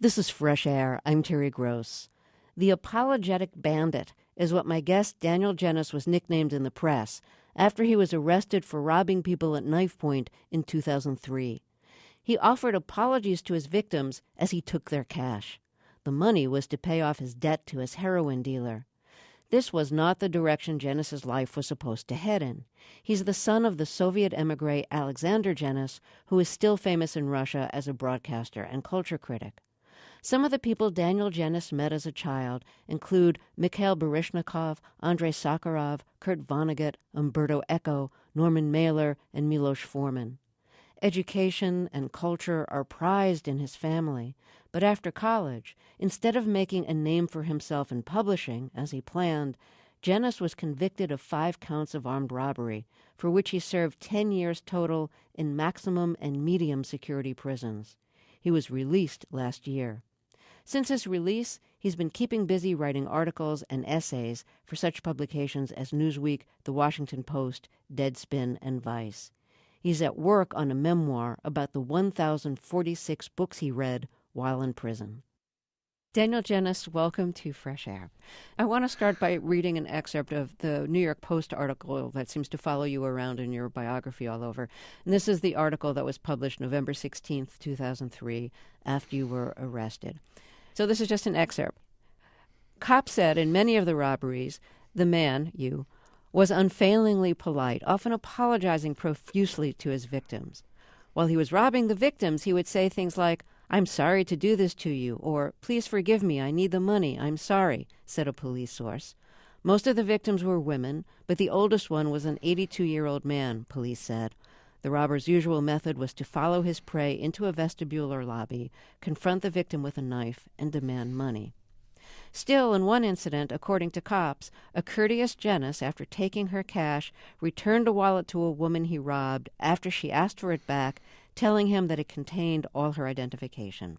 This is Fresh Air. I'm Terry Gross. The apologetic bandit is what my guest Daniel Genis was nicknamed in the press after he was arrested for robbing people at knife point in 2003. He offered apologies to his victims as he took their cash. The money was to pay off his debt to his heroin dealer. This was not the direction Genis's life was supposed to head in. He's the son of the Soviet emigre Alexander Genis, who is still famous in Russia as a broadcaster and culture critic. Some of the people Daniel Genis met as a child include Mikhail Baryshnikov, Andrei Sakharov, Kurt Vonnegut, Umberto Eco, Norman Mailer, and Milos Forman. Education and culture are prized in his family, but after college, instead of making a name for himself in publishing, as he planned, Genis was convicted of 5 counts of armed robbery, for which he served 10 years total in maximum and medium security prisons. He was released last year. Since his release, he's been keeping busy writing articles and essays for such publications as Newsweek, The Washington Post, Deadspin, and Vice. He's at work on a memoir about the 1,046 books he read while in prison. Daniel Genis, welcome to Fresh Air. I want to start by reading an excerpt of the New York Post article that seems to follow you around in your biography all over. And this is the article that was published November 16th, 2003, after you were arrested. So this is just an excerpt. Cops said in many of the robberies, the man, you, was unfailingly polite, often apologizing profusely to his victims. While he was robbing the victims, he would say things like, "I'm sorry to do this to you," or "Please forgive me, I need the money, I'm sorry," said a police source. Most of the victims were women, but the oldest one was an 82-year-old man, police said. The robber's usual method was to follow his prey into a vestibule or lobby, confront the victim with a knife, and demand money. Still, in one incident, according to cops, a courteous Genis, after taking her cash, returned a wallet to a woman he robbed after she asked for it back, telling him that it contained all her identification.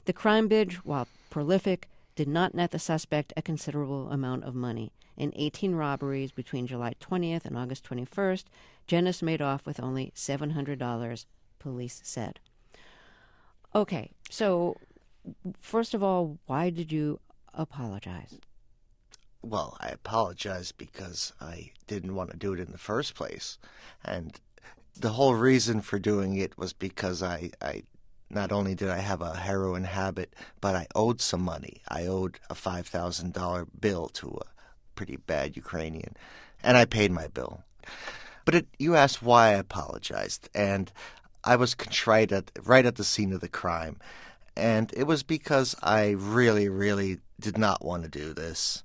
The crime binge, while prolific, did not net the suspect a considerable amount of money. In 18 robberies between July 20th and August 21st, Genis made off with only $700, police said. Okay, so first of all, why did you apologize? Well, I apologized because I didn't want to do it in the first place. And the whole reason for doing it was because I not only did I have a heroin habit, but I owed some money. I owed a $5,000 bill to a pretty bad Ukrainian, and I paid my bill. But you asked why I apologized, and I was contrite right at the scene of the crime. And it was because I really, really did not want to do this.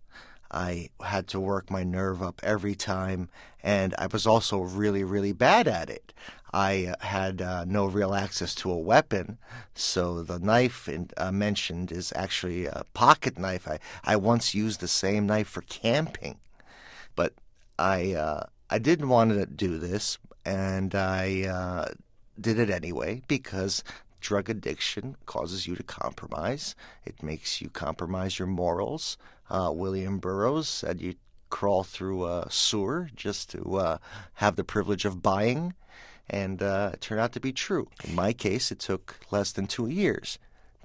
I had to work my nerve up every time, and I was also really, really bad at it. I had no real access to a weapon, so the knife mentioned is actually a pocket knife. I once used the same knife for camping, but I didn't want to do this, and I did it anyway because drug addiction causes you to compromise. It makes you compromise your morals. William Burroughs said you crawl through a sewer just to have the privilege of buying, and it turned out to be true. In my case, it took less than 2 years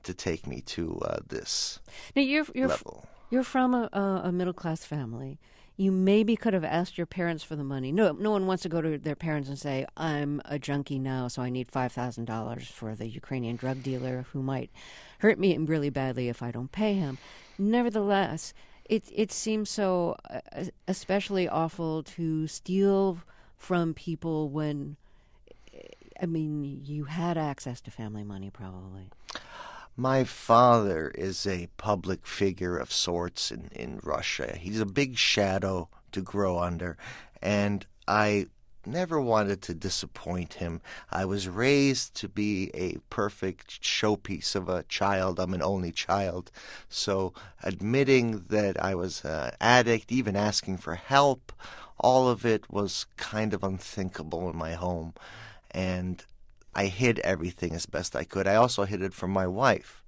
to take me to this Now, level. You're from a middle-class family. You maybe could have asked your parents for the money. No one wants to go to their parents and say, "I'm a junkie now, so I need $5,000 for the Ukrainian drug dealer who might hurt me really badly if I don't pay him." Nevertheless, it seems so especially awful to steal from people when, I mean, you had access to family money probably. My father is a public figure of sorts in Russia. He's a big shadow to grow under, and I never wanted to disappoint him. I was raised to be a perfect showpiece of a child. I'm an only child, so admitting that I was an addict, even asking for help, all of it was kind of unthinkable in my home, and I hid everything as best I could. I also hid it from my wife.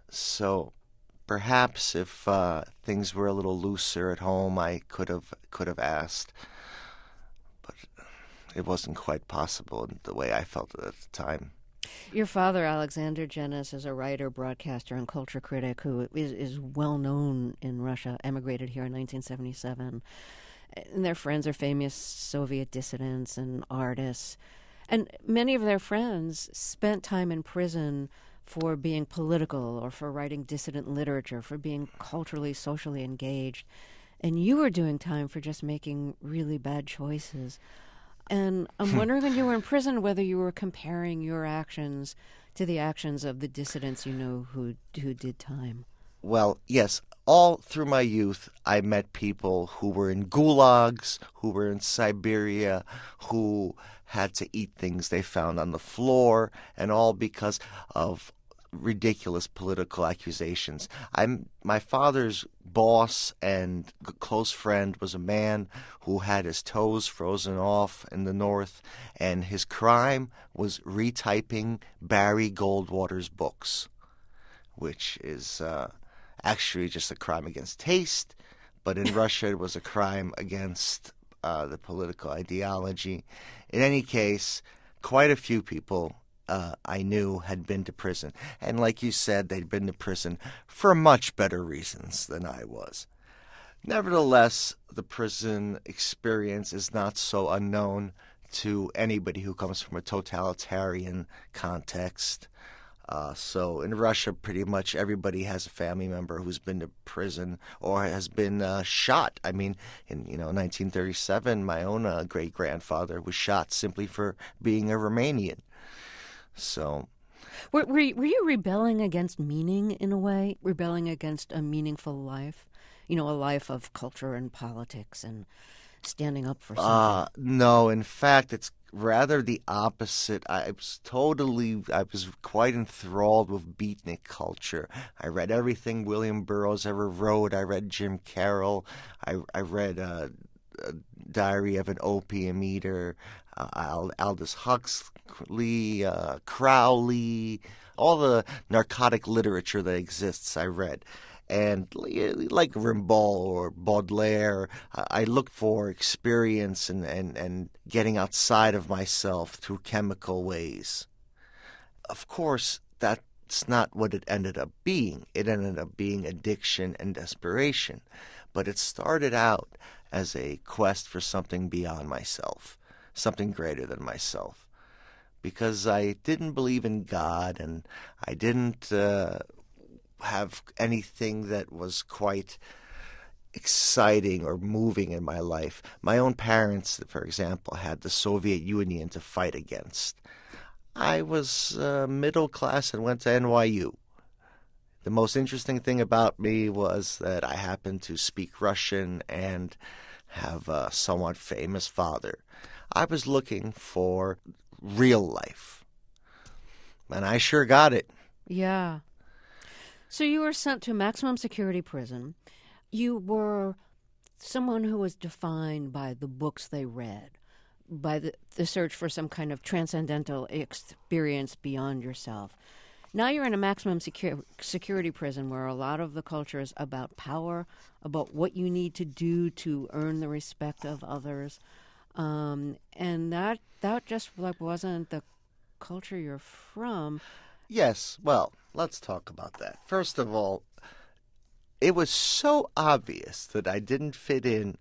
So perhaps if things were a little looser at home, I could have asked. But it wasn't quite possible in the way I felt at the time. Your father, Alexander Genis, is a writer, broadcaster, and culture critic who is well known in Russia, emigrated here in 1977. And their friends are famous Soviet dissidents and artists. And many of their friends spent time in prison for being political or for writing dissident literature, for being culturally, socially engaged. And you were doing time for just making really bad choices. And I'm wondering when you were in prison whether you were comparing your actions to the actions of the dissidents you know who did time. Well, yes, all through my youth, I met people who were in gulags, who were in Siberia, who had to eat things they found on the floor, and all because of ridiculous political accusations. My father's boss and close friend was a man who had his toes frozen off in the north, and his crime was retyping Barry Goldwater's books, which is actually just a crime against taste, but in Russia it was a crime against the political ideology. In any case, quite a few people I knew had been to prison. And like you said, they'd been to prison for much better reasons than I was. Nevertheless, the prison experience is not so unknown to anybody who comes from a totalitarian context. So in Russia, pretty much everybody has a family member who's been to prison or has been shot. I mean, in 1937, my own great grandfather was shot simply for being a Romanian. So, Were you rebelling against meaning in a way? Rebelling against a meaningful life? You know, a life of culture and politics and standing up for something. no, in fact, it's rather the opposite. I was quite enthralled with beatnik culture. I read everything William Burroughs ever wrote. I read Jim Carroll. I read Diary of an Opium Eater, Aldous Huxley, Crowley, all the narcotic literature that exists I read. And like Rimbaud or Baudelaire, I looked for experience and getting outside of myself through chemical ways. Of course, that's not what it ended up being. It ended up being addiction and desperation. But it started out as a quest for something beyond myself, something greater than myself. Because I didn't believe in God and I didn't have anything that was quite exciting or moving in my life. My own parents, for example, had the Soviet Union to fight against. I was middle class and went to NYU. The most interesting thing about me was that I happened to speak Russian and have a somewhat famous father. I was looking for real life, and I sure got it. Yeah. So you were sent to maximum security prison. You were someone who was defined by the books they read, by the search for some kind of transcendental experience beyond yourself. Now you're in a maximum security prison where a lot of the culture is about power, about what you need to do to earn the respect of others, and that just like wasn't the culture you're from. Yes, well, let's talk about that. First of all, it was so obvious that I didn't fit in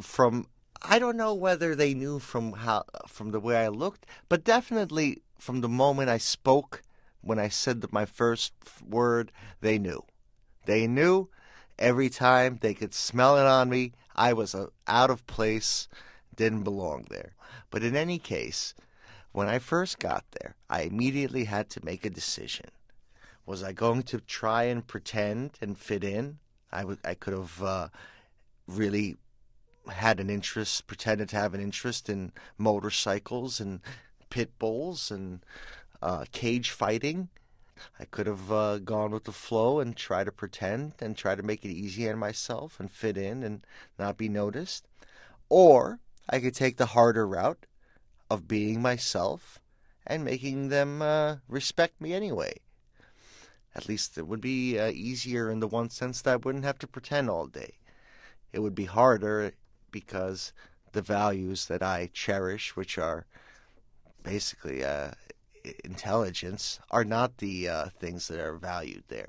from I don't know whether they knew from the way I looked, but definitely from the moment I spoke. When I said my first word, they knew. They knew every time. They could smell it on me. I was out of place, didn't belong there. But in any case, when I first got there, I immediately had to make a decision. Was I going to try and pretend and fit in? I could have really had an interest, pretended to have an interest in motorcycles and pit bulls and cage fighting. I could have gone with the flow and try to pretend and try to make it easy on myself and fit in and not be noticed. Or I could take the harder route of being myself and making them respect me anyway. At least it would be easier in the one sense that I wouldn't have to pretend all day. It would be harder because the values that I cherish, which are basically intelligence are not the things that are valued there.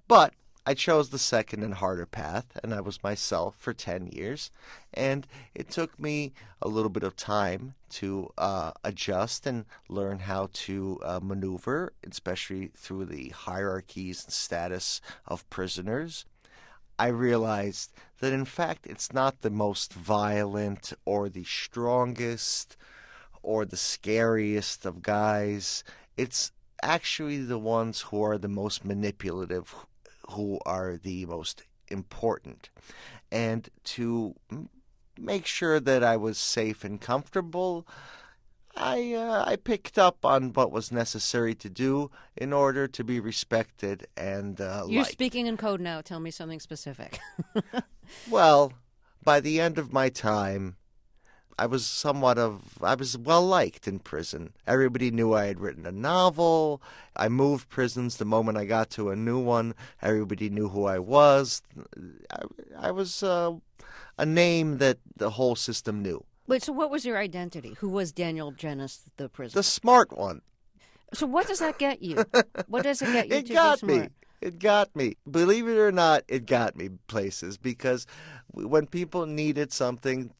But I chose the second and harder path, and I was myself for 10 years. And it took me a little bit of time to adjust and learn how to maneuver, especially through the hierarchies and status of prisoners. I realized that in fact it's not the most violent or the strongest or the scariest of guys. It's actually the ones who are the most manipulative, who are the most important. And to make sure that I was safe and comfortable, I picked up on what was necessary to do in order to be respected and You're liked. speaking in code now. Tell me something specific. Well, by the end of my time, I was well liked in prison. Everybody knew I had written a novel. I moved prisons the moment I got to a new one. Everybody knew who I was. I was a name that the whole system knew. Wait, so what was your identity? Who was Daniel Genis, the The prisoner? smart one. So what does that get you? What does it get you It to be got smart? me. It got me. Believe it or not, it got me places because when people needed something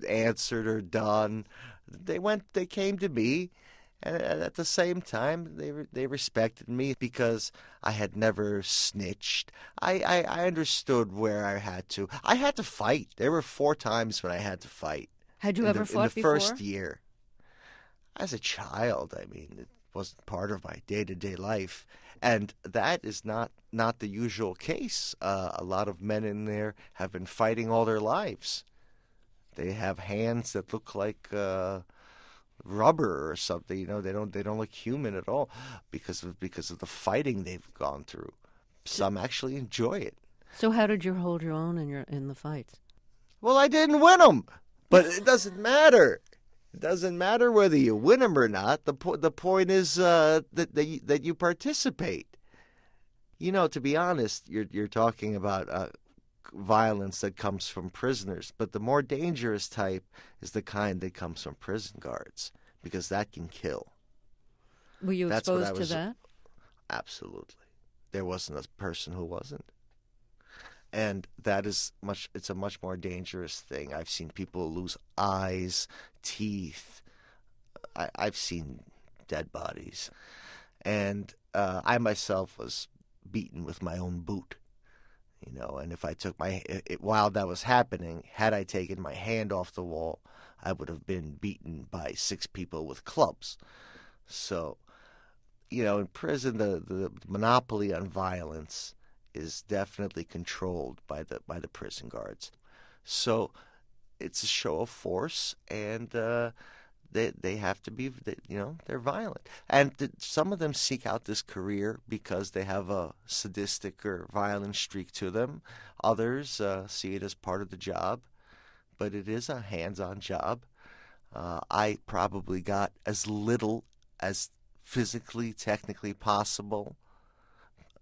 answered or done, they came to me, and at the same time, they respected me because I had never snitched. I understood where I had to fight. There were 4 times when I had to fight Had you ever in the fought first before? year. As a child, I mean, it wasn't part of my day-to-day life, and that is not the usual case. A lot of men in there have been fighting all their lives. They have hands that look like rubber or something. You know, they don't look human at all because of the fighting they've gone through. Some actually enjoy it. So how did you hold your own in the fights? Well, I didn't win them, but it doesn't matter. It doesn't matter whether you win them or not. The point is that you participate. You know, to be honest, you're talking about violence that comes from prisoners, but the more dangerous type is the kind that comes from prison guards because that can kill. Were you That's what I exposed to was that? absolutely. There wasn't a person who wasn't. And that is much it's a much more dangerous thing. I've seen people lose eyes, teeth. I've seen dead bodies. And I myself was beaten with my own boot. You know, and if I took while that was happening, had I taken my hand off the wall, I would have been beaten by 6 people with clubs. So, you know, in prison, the monopoly on violence is definitely controlled by the prison guards. So it's a show of force, and they have to be, you know, they're violent, and some of them seek out this career because they have a sadistic or violent streak to them. Others see it as part of the job, but it is a hands-on job. I probably got as little as physically, technically possible.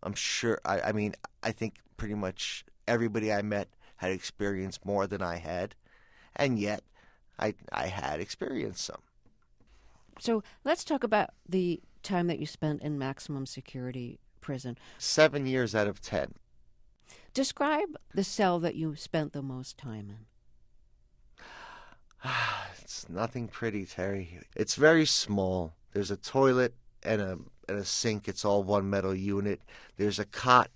I'm sure. I mean, I think pretty much everybody I met had experienced more than I had, and yet I had experienced some. So let's talk about the time that you spent in maximum security prison. 7 years out of 10. Describe the cell that you spent the most time in. It's nothing pretty, Terry. It's very small. There's a toilet and a sink. It's all one metal unit. There's a cot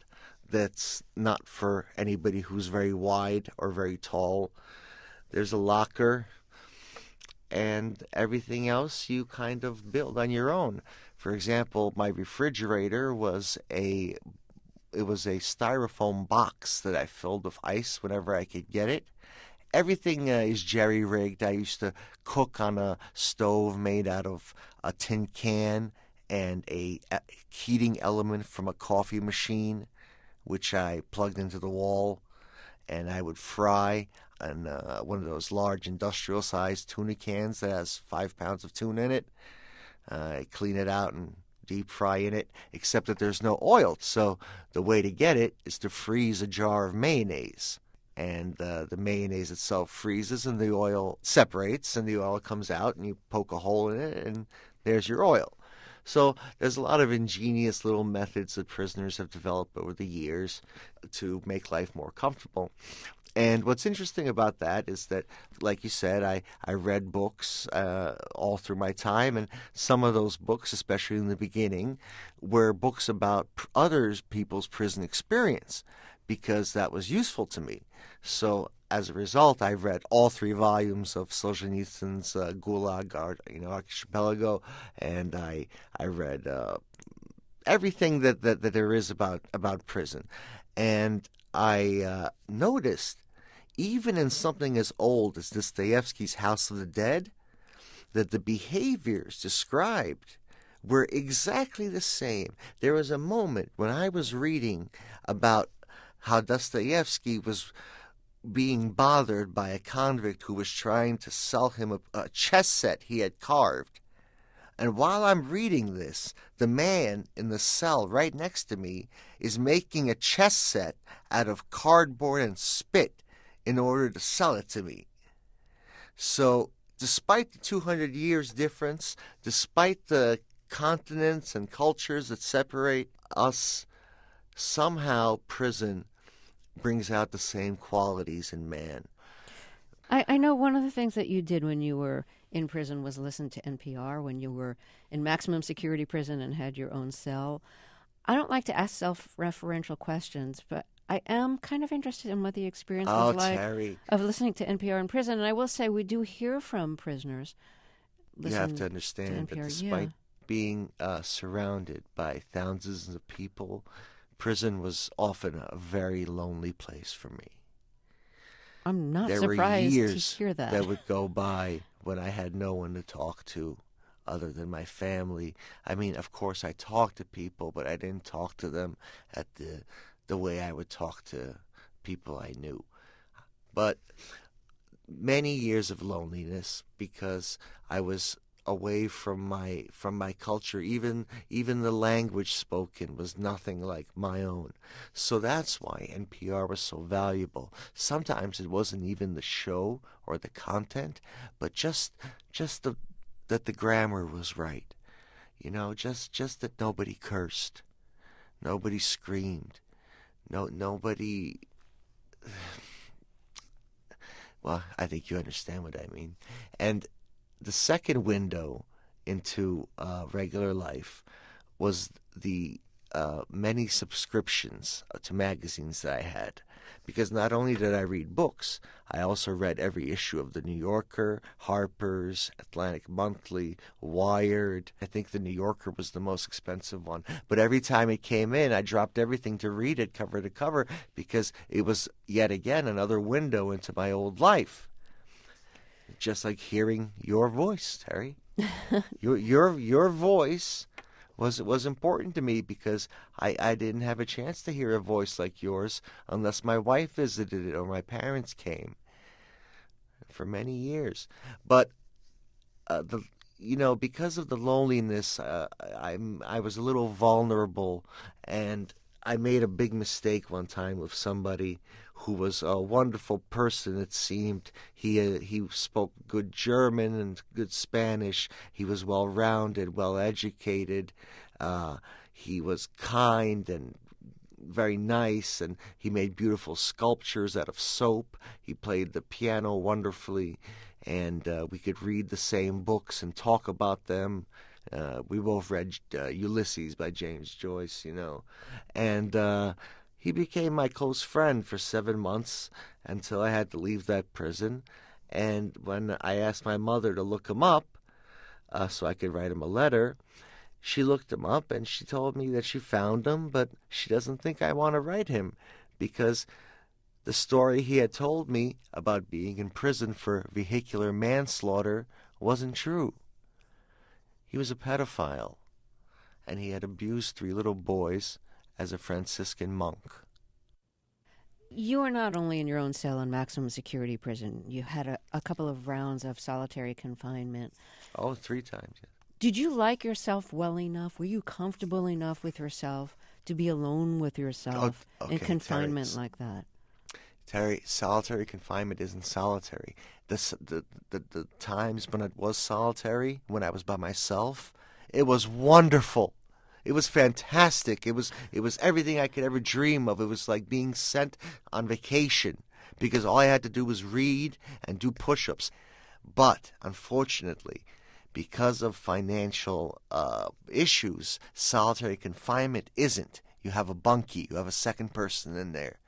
that's not for anybody who's very wide or very tall. There's a locker, and everything else you kind of build on your own. For example, my refrigerator was a styrofoam box that I filled with ice whenever I could get it. Everything is jerry rigged. I used to cook on a stove made out of a tin can and a heating element from a coffee machine, which I plugged into the wall, and I would fry on one of those large industrial sized tuna cans that has 5 pounds of tuna in it. I clean it out and deep fry in it, except that there's no oil. So the way to get it is to freeze a jar of mayonnaise. And the mayonnaise itself freezes and the oil separates and the oil comes out and you poke a hole in it and there's your oil. So there's a lot of ingenious little methods that prisoners have developed over the years to make life more comfortable. And what's interesting about that is that, like you said, I read books all through my time, and some of those books, especially in the beginning, were books about others people's prison experience because that was useful to me. So as a result, I read all three volumes of Solzhenitsyn's Gulag, Archipelago, and I read everything that there is about prison, and I noticed even in something as old as Dostoevsky's House of the Dead, that the behaviors described were exactly the same. There was a moment when I was reading about how Dostoevsky was being bothered by a convict who was trying to sell him a chess set he had carved. And while I'm reading this, the man in the cell right next to me is making a chess set out of cardboard and spit in order to sell it to me. So, despite the 200 years difference, despite the continents and cultures that separate us, somehow prison brings out the same qualities in man. I know one of the things that you did when you were in prison was listen to NPR when you were in maximum security prison and had your own cell. I don't like to ask self-referential questions, but I am kind of interested in what the experience was Oh, like Terry, of listening to NPR in prison. And I will say we do hear from prisoners. you have to Listen to understand that NPR, yeah. despite being surrounded by thousands of people, prison was often a very lonely place for me. I'm not There were surprised to years hear that. that would go by when I had no one to talk to other than my family. I mean, of course, I talked to people, but I didn't talk to them at the way I would talk to people I knew. But many years of loneliness because I was away from my culture. Even the language spoken was nothing like my own. So that's why NPR was so valuable. Sometimes it wasn't even the show or the content, but just that the grammar was right. Just that nobody cursed, nobody screamed, nobody. Well, I think you understand what I mean. And the second window into regular life was the many subscriptions to magazines that I had. Because not only did I read books, I also read every issue of The New Yorker, Harper's, Atlantic Monthly, Wired. I think The New Yorker was the most expensive one. But every time it came in, I dropped everything to read it cover to cover because it was yet again another window into my old life. Just like hearing your voice, Terry. Your voice was important to me because I didn't have a chance to hear a voice like yours unless my wife visited it or my parents came for many years. But the because of the loneliness, I was a little vulnerable, and I made a big mistake one time with somebody who was a wonderful person. It seemed he spoke good German and good Spanish. He was well rounded, well educated. He was kind and very nice, and he made beautiful sculptures out of soap. He played the piano wonderfully, and we could read the same books and talk about them. We both read Ulysses by James Joyce, and he became my close friend for 7 months until I had to leave that prison. And when I asked my mother to look him up so I could write him a letter, she looked him up and she told me that she found him, but she doesn't think I want to write him because the story he had told me about being in prison for vehicular manslaughter wasn't true. He was a pedophile, and he had abused 3 little boys as a Franciscan monk. You were not only in your own cell in maximum security prison, you had a couple of rounds of solitary confinement. Oh, 3 times. Did you like yourself well enough? Were you comfortable enough with yourself to be alone with Oh, yourself in okay, confinement like that? Terry, solitary confinement isn't solitary. The times when it was solitary, when I was by myself, It was wonderful. It was fantastic. It was everything I could ever dream of. It was like being sent on vacation because all I had to do was read and do push-ups. But unfortunately, because of financial issues, solitary confinement isn't. You have a bunkie. You have a second person in there,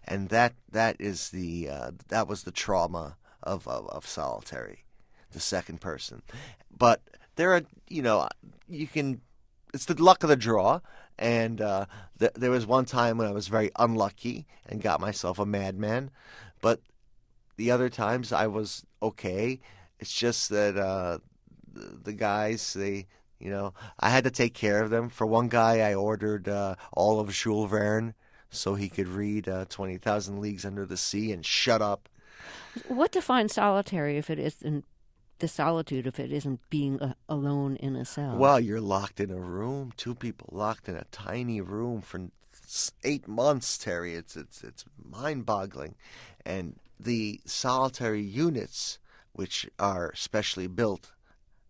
and that was the trauma of solitary, the second person. But there are you can it's the luck of the draw. And there was one time when I was very unlucky and got myself a madman, but the other times I was okay. It's just that the guys, I had to take care of them. For one guy, I ordered all of Jules Verne so he could read 20,000 Leagues Under the Sea and shut up. What defines solitary if it isn't the solitude, if it isn't being alone in a cell? Well, you're locked in a room, two people locked in a tiny room for 8 months, Terry. It's mind-boggling. And the solitary units, which are specially built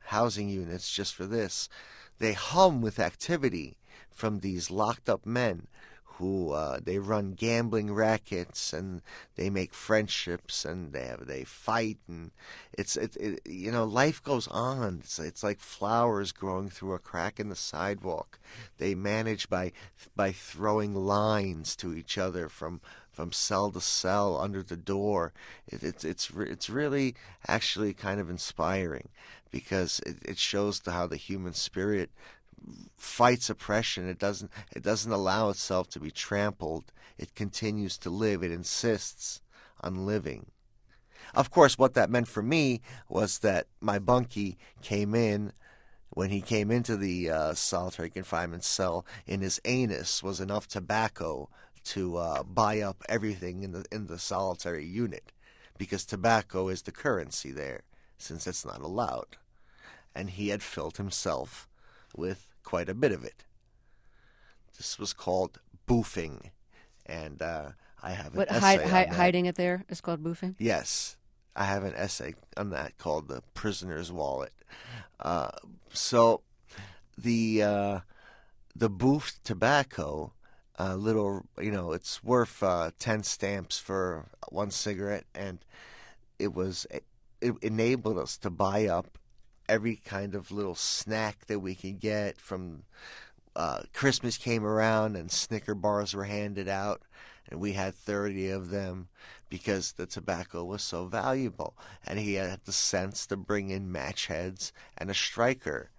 housing units just for this, they hum with activity from these locked up men who they run gambling rackets and they make friendships and they fight, and life goes on. It's like flowers growing through a crack in the sidewalk. They manage by throwing lines to each other from cell to cell under the door. It's really actually kind of inspiring because it shows how the human spirit fights oppression. It doesn't allow itself to be trampled. It continues to live. It insists on living. Of course, what that meant for me was that my bunkie came in. When he came into the solitary confinement cell, in his anus was enough tobacco to buy up everything in the solitary unit, because tobacco is the currency there, since it's not allowed. And he had filled himself with quite a bit of it. This was called boofing, and I have an essay on that. Hiding it there is called boofing? Yes, I have an essay on that called "The Prisoner's Wallet." So the boofed tobacco, it's worth 10 stamps for one cigarette, and it enabled us to buy up every kind of little snack that we could get. From Christmas came around and Snicker bars were handed out, and we had 30 of them because the tobacco was so valuable. And he had the sense to bring in match heads and a striker.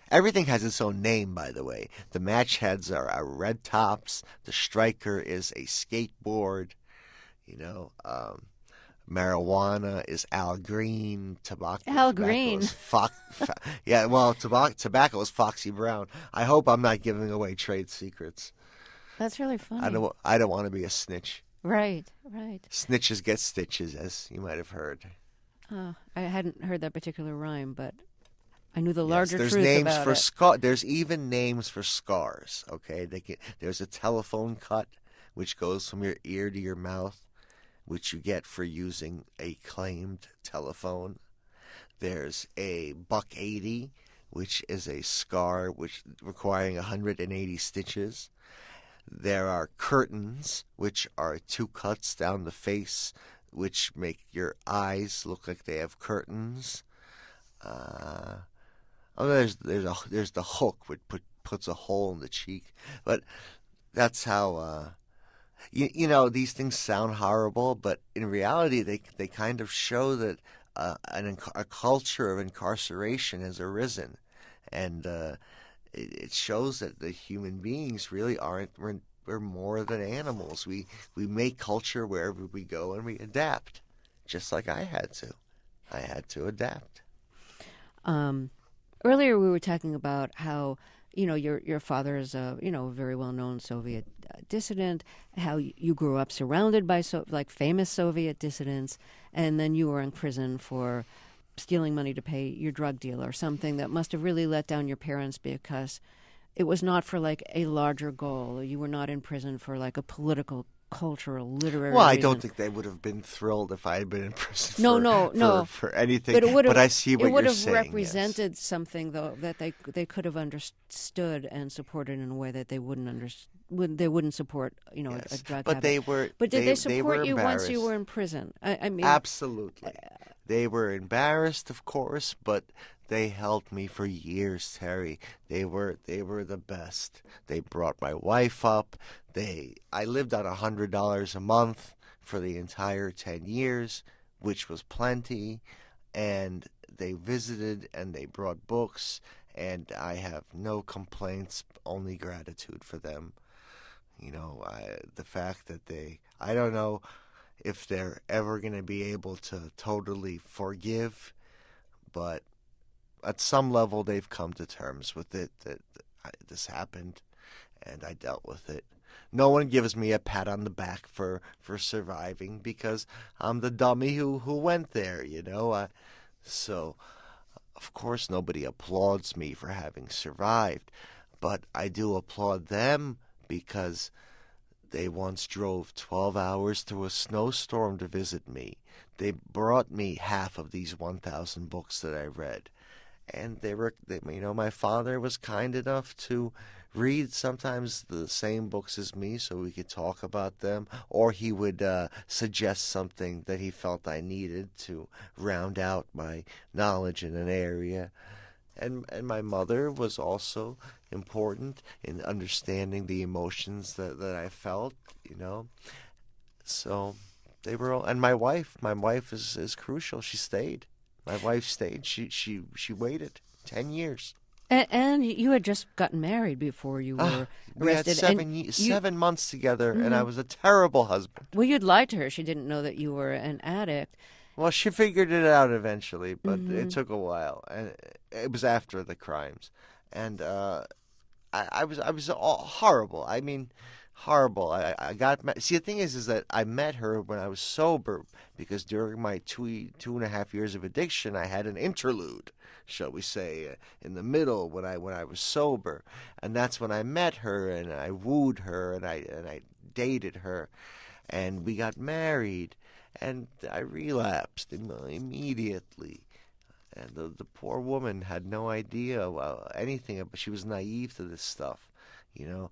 Everything has its own name, by the way. The match heads are red tops. The striker is a skateboard. Marijuana is Al Green. Al Green. Is tobacco is Foxy Brown. I hope I'm not giving away trade secrets. That's really funny. I don't want to be a snitch. Right. Snitches get stitches, as you might have heard. I hadn't heard that particular rhyme, but I knew the larger there's truth names about for it. There's even names for scars. Okay, there's a telephone cut, which goes from your ear to your mouth, which you get for using a claimed telephone. There's a $1.80, which is a scar which requiring 180 stitches. There are curtains, which are 2 cuts down the face, which make your eyes look like they have curtains. There's the hook which puts a hole in the cheek. But that's how these things sound horrible, but in reality they kind of show that a culture of incarceration has arisen, and it shows that the human beings really aren't. We're more than animals. We make culture wherever we go, and we adapt, just like I had to. I had to adapt. Earlier we were talking about how your father is a very well known Soviet dissident. How you grew up surrounded by famous Soviet dissidents, and then you were in prison for stealing money to pay your drug dealer. Something that must have really let down your parents because it was not for a larger goal. You were not in prison for a political cultural, literary Well, I don't reason. think they would have been thrilled if I had been in prison No, for no, for no. for anything. But But I see it what would you're have saying. Yes, represented something though that they could have understood and supported in a way that they wouldn't support a yes. drug But habit. they were But did they they support were you once you were embarrassed. in prison? I mean, Absolutely. They were embarrassed, of course, but they helped me for years, Terry. They were the best. They brought my wife up. I lived on $100 a month for the entire 10 years, which was plenty, and they visited and they brought books, and I have no complaints, only gratitude for them. The fact that I don't know if they're ever going to be able to totally forgive, but at some level they've come to terms with it that this happened and I dealt with it. No one gives me a pat on the back for surviving because I'm the dummy who went there, so of course nobody applauds me for having survived, but I do applaud them because they once drove 12 hours through a snowstorm to visit me. They brought me half of these 1,000 books that I read. And my father was kind enough to read sometimes the same books as me so we could talk about them, or he would suggest something that he felt I needed to round out my knowledge in an area. And my mother was also important in understanding the emotions that I felt, So they were all, and my wife is crucial. She stayed. My wife stayed. She waited 10 years. and you had just gotten married before you Ah, were we had arrested, and you 7 months together, and I mhm. was a terrible husband. Well, you'd lied to her. She didn't know that you were an addict. Well, she figured it out eventually, but it Hmm. took a while, and it was after the crimes, and I was horrible. I mean, horrible. I got see the thing is that I met her when I was sober because during my 2.5 years of addiction I had an interlude, shall we say, in the middle when I was sober, and that's when I met her and I wooed her and I dated her and we got married and I relapsed immediately. And the poor woman had no idea anything. She was naive to this stuff, you know.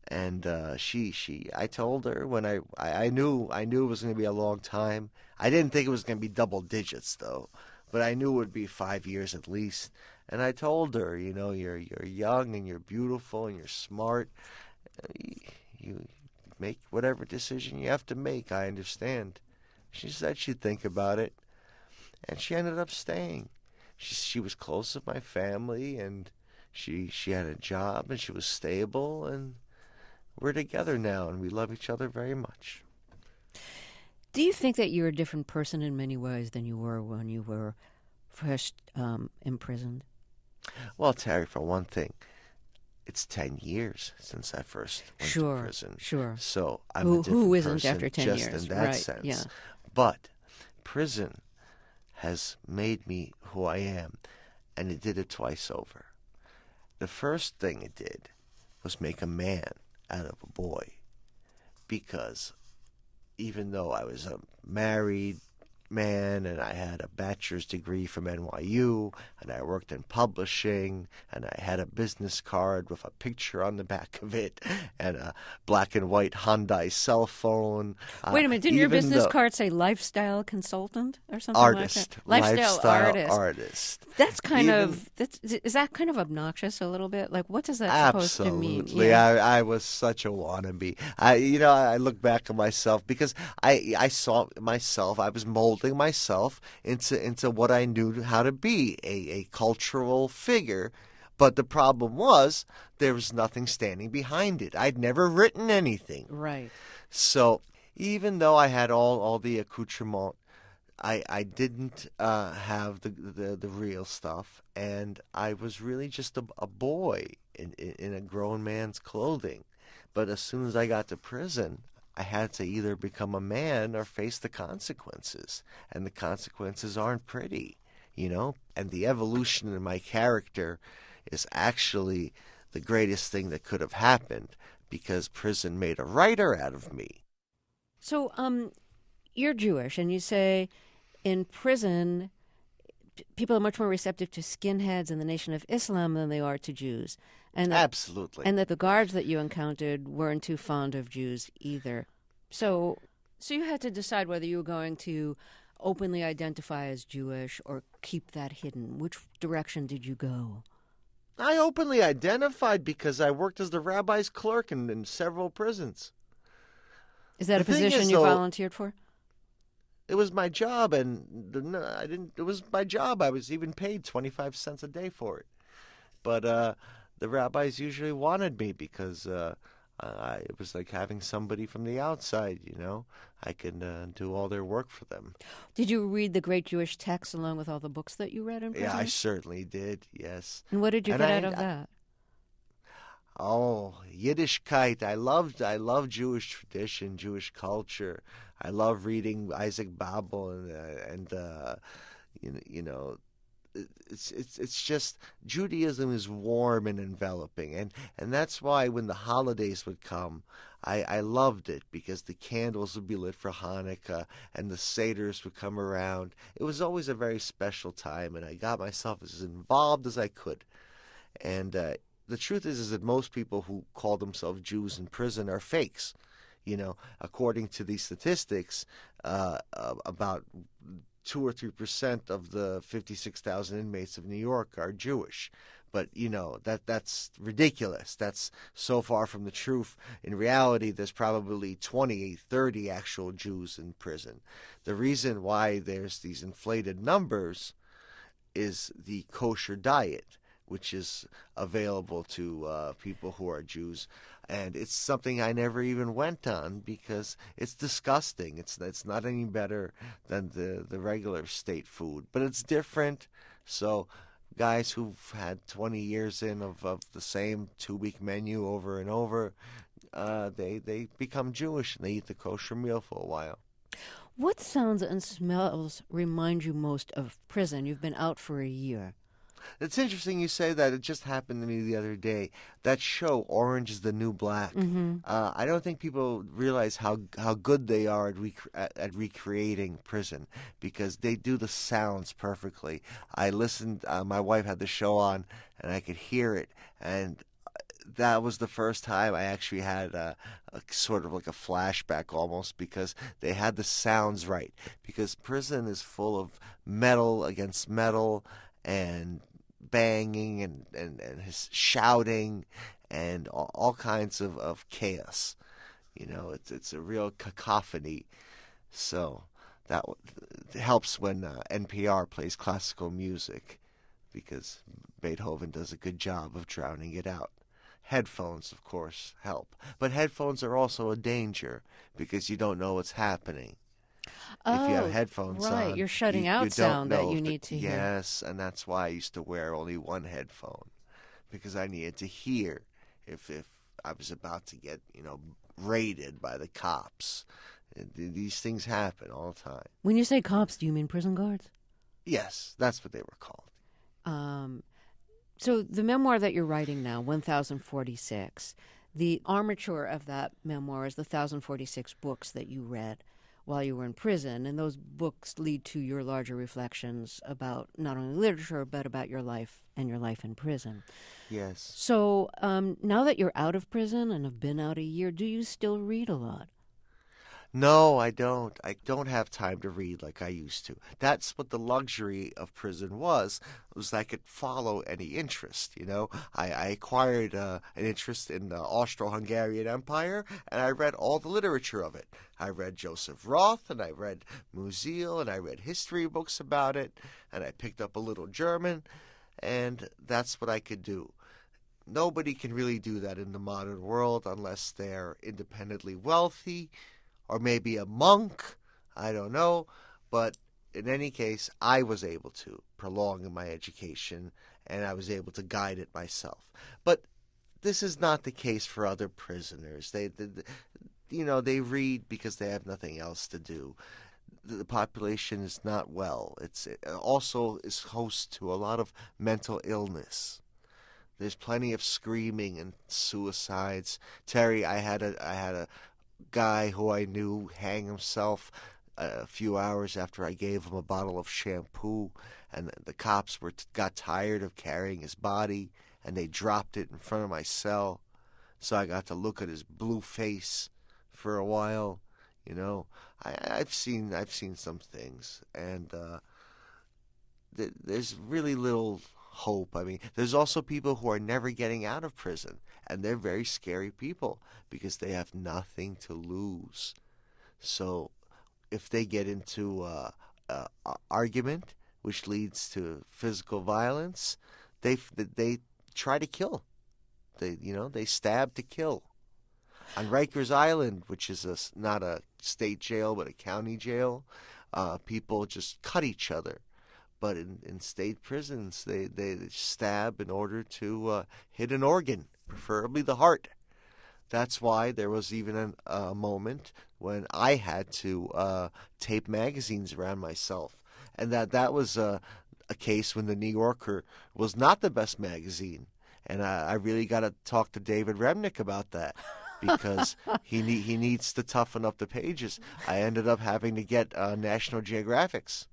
And I told her when I knew it was going to be a long time. I didn't think it was going to be double digits though, but I knew it would be 5 years at least. And I told her, you're young and you're beautiful and you're smart. You make whatever decision you have to make. I understand. She said she'd think about it, and she ended up staying. She was close with my family, and she had a job, and she was stable, and we're together now, and we love each other very much. Do you think that you're a different person in many ways than you were when you were first imprisoned? Well, Terry, for one thing, it's 10 years since I first went to Sure, prison, sure. so I'm a Who different isn't after person 10 just in years? that Right, yeah. sense. But prison has made me who I am, and it did it twice over. The first thing it did was make a man out of a boy, because even though I was a married man and I had a bachelor's degree from NYU and I worked in publishing and I had a business card with a picture on the back of it and a black and white Hyundai cell phone, Wait a minute, didn't your even business though card say lifestyle consultant or something like that? artist, Lifestyle lifestyle artist. artist, Even even is that kind of obnoxious a little bit? Like, what does that supposed to mean? absolutely. Yeah. I was such a wannabe. I look back at myself because I saw myself. I was molding myself into what I knew how to be, a cultural figure. But the problem was there was nothing standing behind it. I'd never written anything. Right. So even though I had all the accoutrement, I didn't have the real stuff, and I was really just a boy in a grown man's clothing. But as soon as I got to prison, I had to either become a man or face the consequences, and the consequences aren't pretty, And the evolution in my character is actually the greatest thing that could have happened because prison made a writer out of me. So, you're Jewish, and you say in prison, people are much more receptive to skinheads in the Nation of Islam than they are to Jews, and that Absolutely. and that the guards that you encountered weren't too fond of Jews either. So, so you had to decide whether you were going to openly identify as Jewish or keep that hidden. Which direction did you go? I openly identified because I worked as the rabbi's clerk in several prisons. Is that The a thing position is, you though, volunteered for? it was my job, and no, I didn't. It was my job. I was even paid 25 cents a day for it. But the rabbis usually wanted me because it was like having somebody from the outside. I could do all their work for them. Did you read the great Jewish texts along with all the books that you read in Yeah, I prison? certainly did. Yes, And what did you and get out of that? oh, Yiddishkeit. I love Jewish tradition, Jewish culture. I love reading Isaac Babel and you know it's just Judaism is warm and enveloping, and that's why when the holidays would come, I loved it because the candles would be lit for Hanukkah and the seders would come around. It was always a very special time, and I got myself as involved as I could. And the truth is that most people who call themselves Jews in prison are fakes. According to these statistics, about 2 or 3% of the 56,000 inmates of New York are Jewish. But that's ridiculous. That's so far from the truth. In reality, there's probably 20, 30 actual Jews in prison. The reason why there's these inflated numbers is the kosher diet, which is available to people who are Jews, and it's something I never even went on because it's disgusting. It's not any better than the regular state food, but it's different. So guys who've had 20 years of the same 2 week menu over and over, they become Jewish and they eat the kosher meal for a while. What sounds and smells remind you most of prison? You've been out for a year. It's interesting you say that. It just happened to me the other day. That show, Orange is the New Black. Mm-hmm. I don't think people realize how good they are at recreating prison because they do the sounds perfectly. I listened. My wife had the show on, and I could hear it, and that was the first time I actually had a sort of like a flashback almost because they had the sounds right. Because prison is full of metal against metal and banging and his shouting and all kinds of chaos. It's a real cacophony. So that helps when NPR plays classical music because Beethoven does a good job of drowning it out. Headphones, of course, help. But headphones are also a danger because you don't know what's happening. If you have Oh, headphones right. on, You're shutting you out don't sound that know you if need to hear. yes, and that's why I used to wear only one headphone because I needed to hear if I was about to get, raided by the cops. These things happen all the time. When you say cops, do you mean prison guards? Yes, that's what they were called. Um, so the memoir that you're writing now, 1046, the armature of that memoir is the 1046 books that you read while you were in prison, and those books lead to your larger reflections about not only literature but about your life and your life in prison. Yes. So now that you're out of prison and have been out a year, do you still read a lot? No, I don't. I don't have time to read like I used to. That's what the luxury of prison was I could follow any interest, I acquired an interest in the Austro-Hungarian Empire, and I read all the literature of it. I read Joseph Roth, and I read Musil, and I read history books about it, and I picked up a little German, and that's what I could do. Nobody can really do that in the modern world unless they're independently wealthy or maybe a monk. I don't know. But in any case, I was able to prolong my education and I was able to guide it myself. But this is not the case for other prisoners. They read because they have nothing else to do. The population is not well. It also is host to a lot of mental illness. There's plenty of screaming and suicides. Terry, I had a guy who I knew hang himself a few hours after I gave him a bottle of shampoo, and the cops got tired of carrying his body, and they dropped it in front of my cell. So I got to look at his blue face for a while. You know, I've seen some things, and there's really little hope. I mean, there's also people who are never getting out of prison, and they're very scary people because they have nothing to lose. So if they get into a argument, which leads to physical violence, they try to kill. They stab to kill. On Rikers Island, which is not a state jail but a county jail, people just cut each other. But in state prisons, they stab in order to hit an organ, preferably the heart. That's why there was even a moment when I had to tape magazines around myself. And that was a case when the New Yorker was not the best magazine. And I really got to talk to David Remnick about that because he needs to toughen up the pages. I ended up having to get National Geographics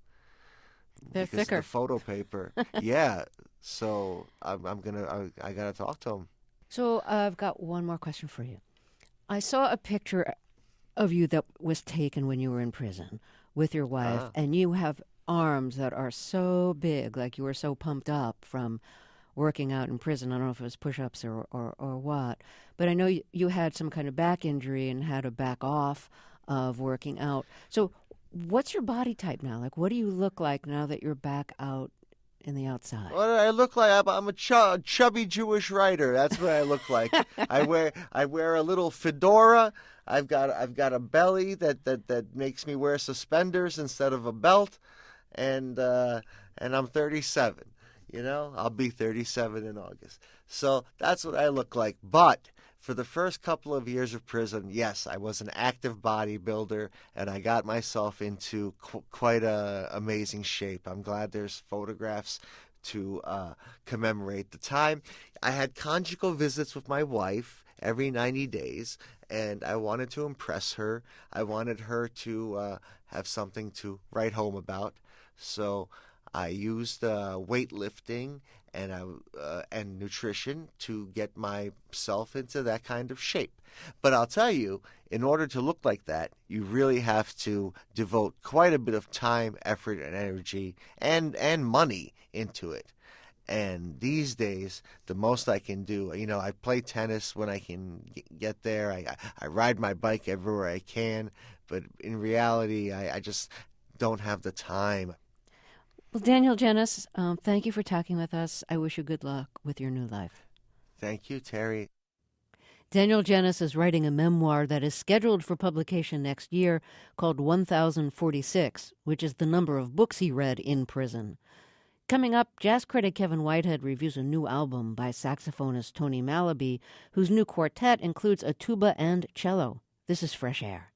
They're because of thicker. the photo paper. Yeah, so I gotta talk to him. So I've got one more question for you. I saw a picture of you that was taken when you were in prison with your wife, Ah, and you have arms that are so big, like you were so pumped up from working out in prison. I don't know if it was push-ups or what, but I know you had some kind of back injury and had to back off of working out. So what's your body type now? Like, what do you look like now that you're back out in the outside? what do I look like? I'm a chubby Jewish writer. That's what I look like. I wear a little fedora. I've got a belly that makes me wear suspenders instead of a belt, and I'm 37. I'll be 37 in August. So that's what I look like. But for the first couple of years of prison, yes, I was an active bodybuilder, and I got myself into quite a amazing shape. I'm glad there's photographs to commemorate the time. I had conjugal visits with my wife every 90 days, and I wanted to impress her. I wanted her to have something to write home about. So I used weightlifting and nutrition to get myself into that kind of shape. But I'll tell you, in order to look like that, you really have to devote quite a bit of time, effort, and energy and money into it. And these days, the most I can do, I play tennis when I can get there. I ride my bike everywhere I can. But in reality, I just don't have the time. Well, Daniel Genis, thank you for talking with us. I wish you good luck with your new life. Thank you, Terry. Daniel Genis is writing a memoir that is scheduled for publication next year called 1046, which is the number of books he read in prison. Coming up, jazz critic Kevin Whitehead reviews a new album by saxophonist Tony Malaby, whose new quartet includes a tuba and cello. This is Fresh Air.